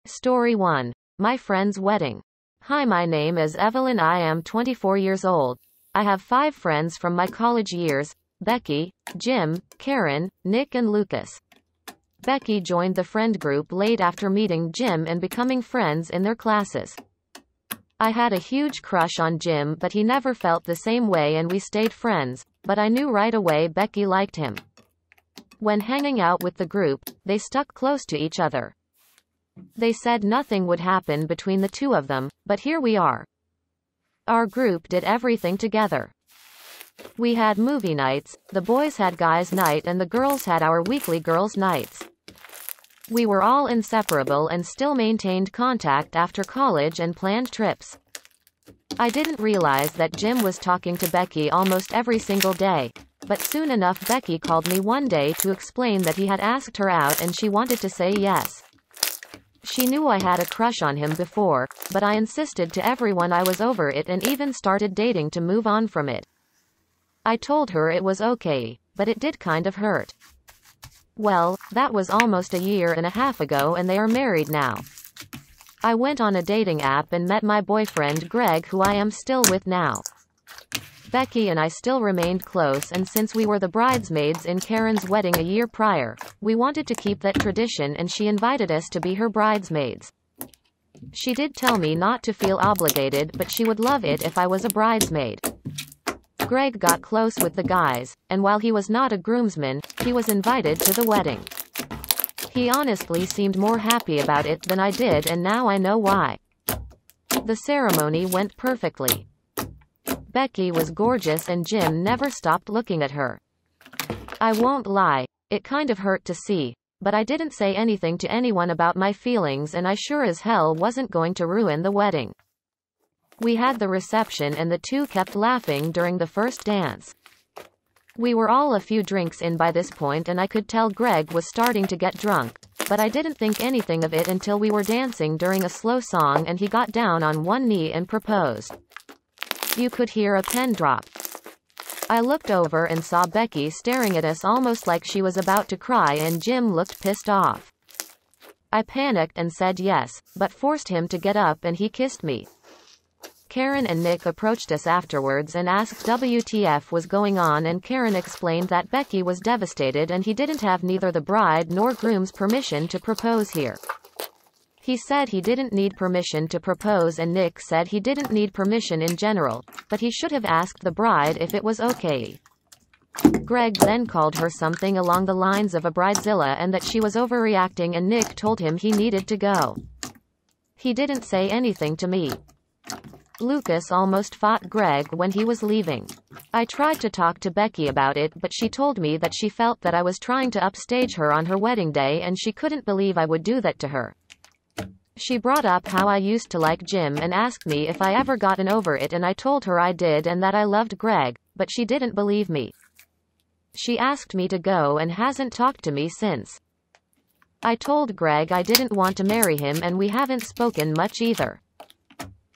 Story 1. My friend's wedding. Hi, my name is Evelyn. I am 24 years old. I have 5 friends from my college years: Becky, Jim, Karen, Nick, and Lucas. Becky joined the friend group late after meeting Jim and becoming friends in their classes. I had a huge crush on Jim, but he never felt the same way and we stayed friends, but I knew right away Becky liked him. When hanging out with the group, they stuck close to each other. They said nothing would happen between the two of them, but here we are. Our group did everything together. We had movie nights, the boys had guys' night, and the girls had our weekly girls' nights. We were all inseparable and still maintained contact after college and planned trips. I didn't realize that Jim was talking to Becky almost every single day, but soon enough Becky called me one day to explain that he had asked her out and she wanted to say yes. She knew I had a crush on him before, but I insisted to everyone I was over it and even started dating to move on from it. I told her it was okay, but it did kind of hurt. Well, that was almost a year and a half ago and they are married now. I went on a dating app and met my boyfriend Greg, who I am still with now. Becky and I still remained close, and since we were the bridesmaids in Karen's wedding a year prior, we wanted to keep that tradition and she invited us to be her bridesmaids. She did tell me not to feel obligated, but she would love it if I was a bridesmaid. Greg got close with the guys, and while he was not a groomsman, he was invited to the wedding. He honestly seemed more happy about it than I did, and now I know why. The ceremony went perfectly. Becky was gorgeous and Jim never stopped looking at her. I won't lie, it kind of hurt to see, but I didn't say anything to anyone about my feelings and I sure as hell wasn't going to ruin the wedding. We had the reception and the two kept laughing during the first dance. We were all a few drinks in by this point and I could tell Greg was starting to get drunk, but I didn't think anything of it until we were dancing during a slow song and he got down on one knee and proposed. You could hear a pen drop. I looked over and saw Becky staring at us almost like she was about to cry and Jim looked pissed off. I panicked and said yes, but forced him to get up and he kissed me. Karen and Nick approached us afterwards and asked WTF was going on, and Karen explained that Becky was devastated and he didn't have neither the bride nor groom's permission to propose here. He said he didn't need permission to propose and Nick said he didn't need permission in general, but he should have asked the bride if it was okay. Greg then called her something along the lines of a bridezilla and that she was overreacting, and Nick told him he needed to go. He didn't say anything to me. Lucas almost fought Greg when he was leaving. I tried to talk to Becky about it, but she told me that she felt that I was trying to upstage her on her wedding day and she couldn't believe I would do that to her. She brought up how I used to like Jim and asked me if I ever gotten over it, and I told her I did and that I loved Greg, but she didn't believe me. She asked me to go and hasn't talked to me since. I told Greg I didn't want to marry him and we haven't spoken much either.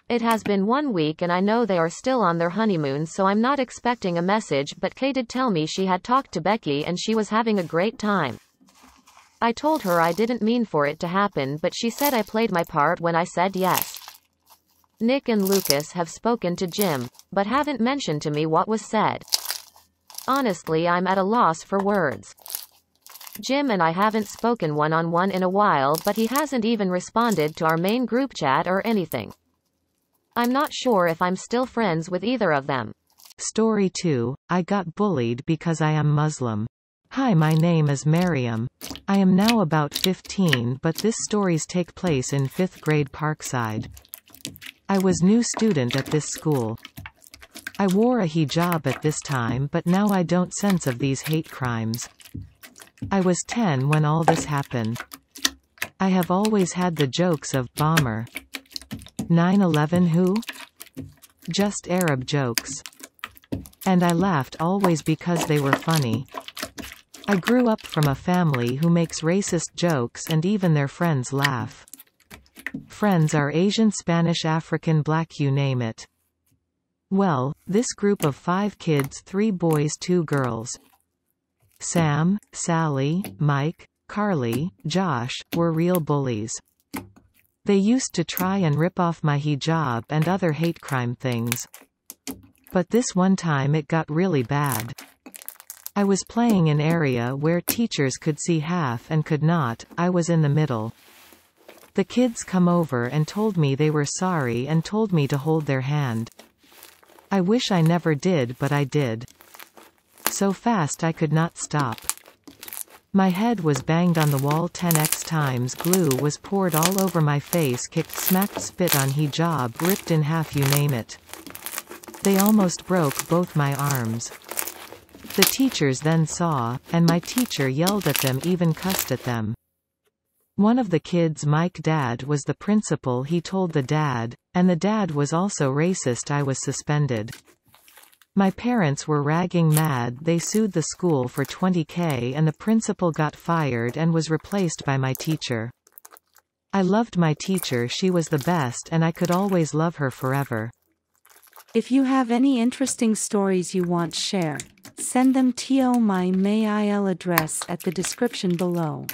It has been 1 week and I know they are still on their honeymoon, so I'm not expecting a message, but Kay did tell me she had talked to Becky and she was having a great time. I told her I didn't mean for it to happen, but she said I played my part when I said yes. Nick and Lucas have spoken to Jim, but haven't mentioned to me what was said. Honestly, I'm at a loss for words. Jim and I haven't spoken one-on-one in a while, but he hasn't even responded to our main group chat or anything. I'm not sure if I'm still friends with either of them. Story 2. I got bullied because I am Muslim. Hi, my name is Mariam. I am now about 15, but this stories take place in 5th grade Parkside. I was new student at this school. I wore a hijab at this time, but now I don't sense of these hate crimes. I was 10 when all this happened. I have always had the jokes of bomber. 9/11 who? Just Arab jokes. And I laughed always because they were funny. I grew up from a family who makes racist jokes and even their friends laugh. Friends are Asian, Spanish, African, black, you name it. Well, this group of 5 kids, 3 boys, 2 girls. Sam, Sally, Mike, Carly, Josh, were real bullies. They used to try and rip off my hijab and other hate crime things. But this one time it got really bad. I was playing an area where teachers could see half and could not, I was in the middle. The kids come over and told me they were sorry and told me to hold their hand. I wish I never did, but I did. So fast I could not stop. My head was banged on the wall 10x times, glue was poured all over my face, kicked, smacked, spit on hijab, ripped in half, you name it. They almost broke both my arms. The teachers then saw, and my teacher yelled at them, even cussed at them. One of the kids, Mike dad, was the principal. He told the dad, and the dad was also racist. I was suspended. My parents were ragging mad. They sued the school for $20,000 and the principal got fired and was replaced by my teacher. I loved my teacher. She was the best and I could always love her forever. If you have any interesting stories you want to share, send them to my mail address at the description below.